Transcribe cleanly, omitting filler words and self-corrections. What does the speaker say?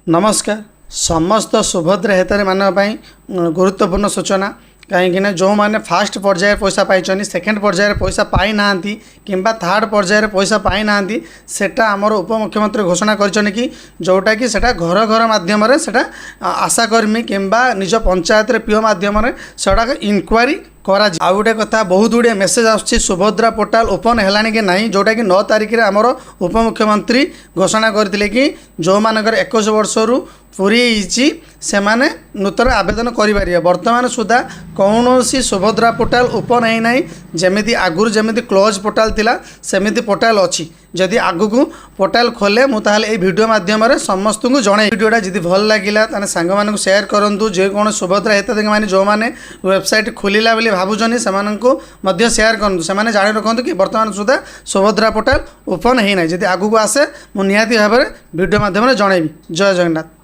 नमस्कार समस्त सुभद्रा हेतारी मानवाई गुरुत्वपूर्ण सूचना कहीं जो मैंने फास्ट पर्यायर पैसा पाई सेकेंड पर्यायर पैसा पाई ना कि थर्ड पर्यायर पैसा पाई ना सेटा आमर उपमुख्यमंत्री घोषणा कर कि जोटा कि सेटा घर घर मध्यम आशाकर्मी कि निज पंचायत पीओ मध्यम से इनक्वारी करा आ गोटे कथा बहुत गुड़े मेसेज आसुच्छी सुभद्रा पोर्टाल ओपन है कि नहीं जोटा कि 9 तारिख में आमर उपमुख्यमंत्री घोषणा करते कि जो मानकर 21 वर्ष रु पूरी से माने नूतन आवेदन करें बर्तमान सुधा कौन सी सुभद्रा पोर्टाल ओपन है ना जमी आगुरी जमी क्लोज पोर्टाल थिला सेमिति पोर्टाल अच्छी जदि आगू पोर्टाल खोले मुझे वीडियो मध्यम समस्त को जन वीडियोटा जी भल लगे सांग मान सेयार करूँ जेको सुभद्रा हिताधिकारी मैंने जो मैंने वेबसाइट खोलिला भावुन से सेयार करूँ से जाणी रखुँ कि बर्तमान सुधा सुभद्रा पोर्टाल ओपन है ना जदि आगू आसे मुझे निहाती भाव वीडियो मध्यम जनइबी। जय जगन्नाथ।